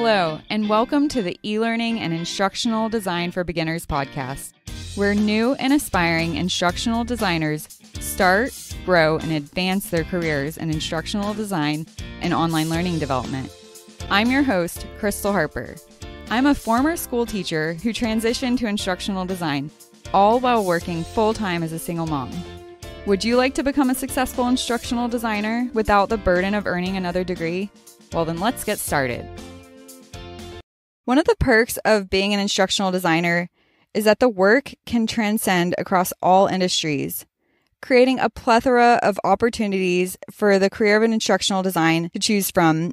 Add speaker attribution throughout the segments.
Speaker 1: Hello, and welcome to the eLearning and Instructional Design for Beginners podcast, where new and aspiring instructional designers start, grow, and advance their careers in instructional design and online learning development. I'm your host, Crystal Harper. I'm a former school teacher who transitioned to instructional design, all while working full-time as a single mom. Would you like to become a successful instructional designer without the burden of earning another degree? Well, then let's get started. One of the perks of being an instructional designer is that the work can transcend across all industries, creating a plethora of opportunities for the career of an instructional design to choose from,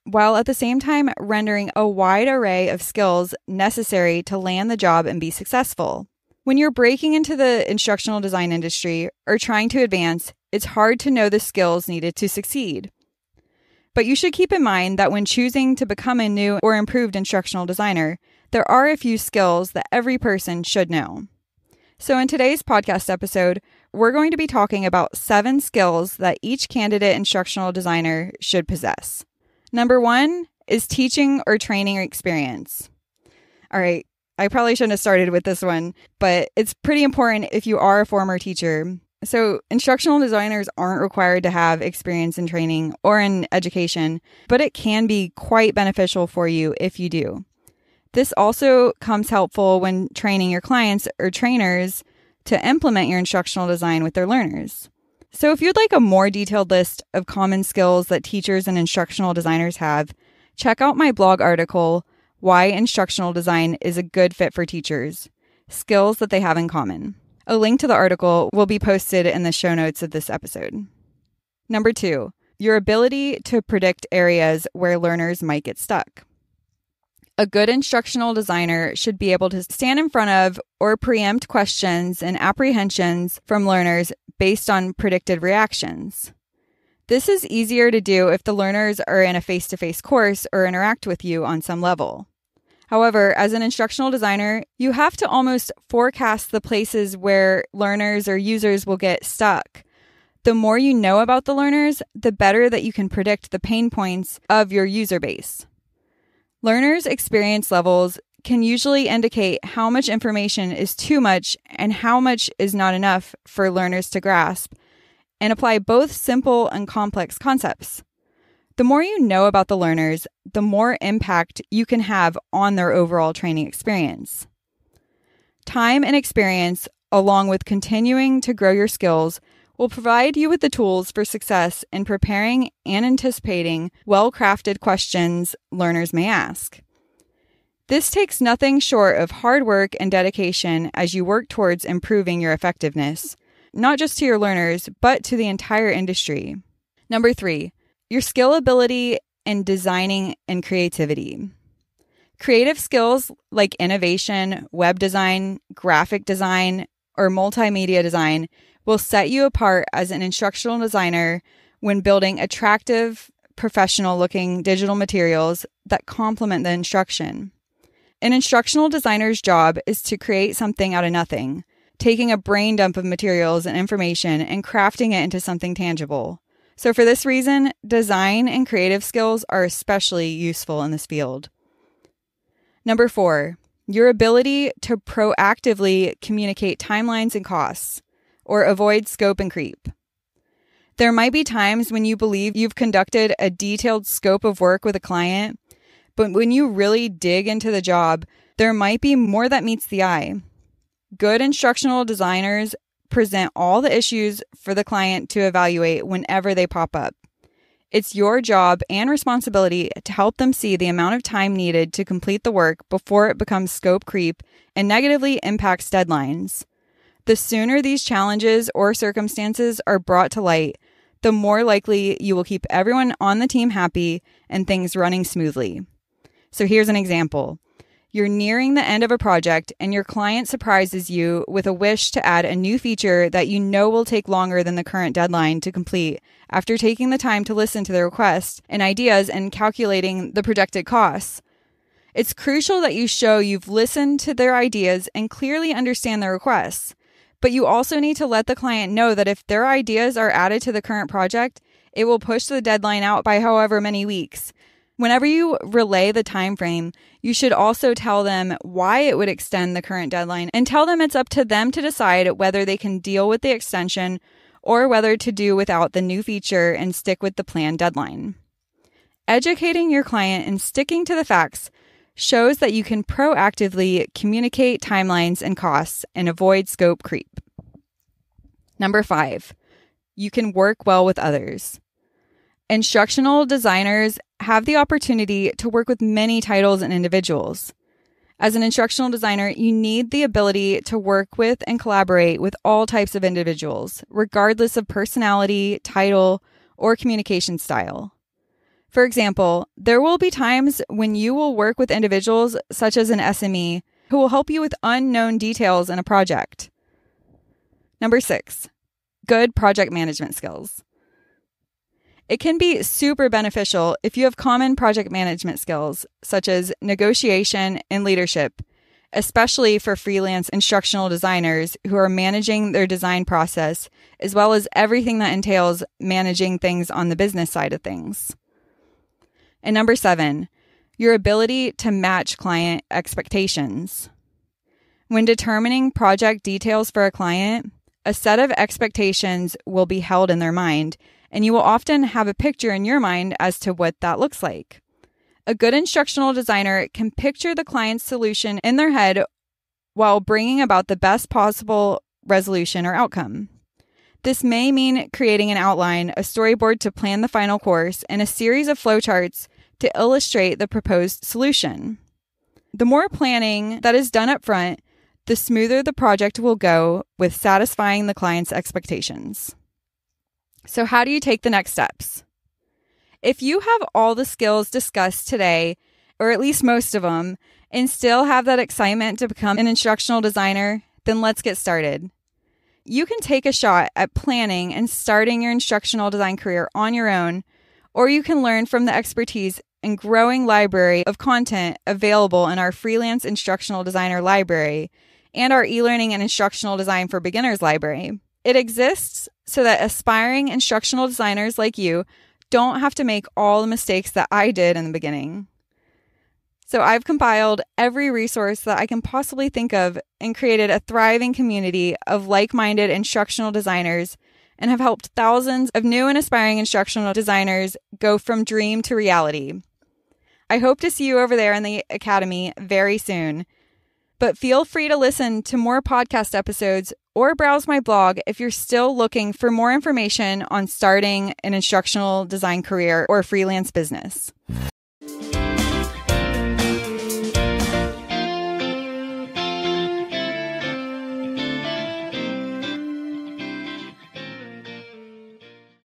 Speaker 1: while at the same time rendering a wide array of skills necessary to land the job and be successful. When you're breaking into the instructional design industry or trying to advance, it's hard to know the skills needed to succeed. But you should keep in mind that when choosing to become a new or improved instructional designer, there are a few skills that every person should know. So in today's podcast episode, we're going to be talking about 7 skills that each candidate instructional designer should possess. Number 1 is teaching or training experience. All right, I probably shouldn't have started with this one, but it's pretty important if you are a former teacher. So instructional designers aren't required to have experience in training or in education, but it can be quite beneficial for you if you do. This also comes helpful when training your clients or trainers to implement your instructional design with their learners. So if you'd like a more detailed list of common skills that teachers and instructional designers have, check out my blog article, Why Instructional Design is a Good Fit for Teachers, Skills That They Have in Common. A link to the article will be posted in the show notes of this episode. Number 2, your ability to predict areas where learners might get stuck. A good instructional designer should be able to stand in front of or preempt questions and apprehensions from learners based on predicted reactions. This is easier to do if the learners are in a face-to-face course or interact with you on some level. However, as an instructional designer, you have to almost forecast the places where learners or users will get stuck. The more you know about the learners, the better that you can predict the pain points of your user base. Learners' experience levels can usually indicate how much information is too much and how much is not enough for learners to grasp, and apply both simple and complex concepts. The more you know about the learners, the more impact you can have on their overall training experience. Time and experience, along with continuing to grow your skills, will provide you with the tools for success in preparing and anticipating well-crafted questions learners may ask. This takes nothing short of hard work and dedication as you work towards improving your effectiveness, not just to your learners, but to the entire industry. Number 3, your skill ability in designing and creativity. Creative skills like innovation, web design, graphic design, or multimedia design will set you apart as an instructional designer when building attractive, professional-looking digital materials that complement the instruction. An instructional designer's job is to create something out of nothing, taking a brain dump of materials and information and crafting it into something tangible. So for this reason, design and creative skills are especially useful in this field. Number 4, your ability to proactively communicate timelines and costs, or avoid scope and creep. There might be times when you believe you've conducted a detailed scope of work with a client, but when you really dig into the job, there might be more that meets the eye. Good instructional designers present all the issues for the client to evaluate whenever they pop up. It's your job and responsibility to help them see the amount of time needed to complete the work before it becomes scope creep and negatively impacts deadlines. The sooner these challenges or circumstances are brought to light, the more likely you will keep everyone on the team happy and things running smoothly. So here's an example. You're nearing the end of a project and your client surprises you with a wish to add a new feature that you know will take longer than the current deadline to complete after taking the time to listen to their requests and ideas and calculating the projected costs. It's crucial that you show you've listened to their ideas and clearly understand their requests, but you also need to let the client know that if their ideas are added to the current project, it will push the deadline out by however many weeks. Whenever you relay the time frame, you should also tell them why it would extend the current deadline and tell them it's up to them to decide whether they can deal with the extension or whether to do without the new feature and stick with the planned deadline. Educating your client and sticking to the facts shows that you can proactively communicate timelines and costs and avoid scope creep. Number 5, you can work well with others. Instructional designers have the opportunity to work with many titles and individuals. As an instructional designer, you need the ability to work with and collaborate with all types of individuals, regardless of personality, title, or communication style. For example, there will be times when you will work with individuals such as an SME who will help you with unknown details in a project. Number 6, good project management skills. It can be super beneficial if you have common project management skills, such as negotiation and leadership, especially for freelance instructional designers who are managing their design process, as well as everything that entails managing things on the business side of things. And number 7, your ability to match client expectations. When determining project details for a client, a set of expectations will be held in their mind, and you will often have a picture in your mind as to what that looks like. A good instructional designer can picture the client's solution in their head while bringing about the best possible resolution or outcome. This may mean creating an outline, a storyboard to plan the final course, and a series of flowcharts to illustrate the proposed solution. The more planning that is done up front, the smoother the project will go with satisfying the client's expectations. So how do you take the next steps? If you have all the skills discussed today, or at least most of them, and still have that excitement to become an instructional designer, then let's get started. You can take a shot at planning and starting your instructional design career on your own, or you can learn from the expertise and growing library of content available in our freelance instructional designer library and our eLearning and instructional design for beginners library. It exists so that aspiring instructional designers like you don't have to make all the mistakes that I did in the beginning. So I've compiled every resource that I can possibly think of and created a thriving community of like-minded instructional designers and have helped thousands of new and aspiring instructional designers go from dream to reality. I hope to see you over there in the Academy very soon. But feel free to listen to more podcast episodes or browse my blog if you're still looking for more information on starting an instructional design career or freelance business.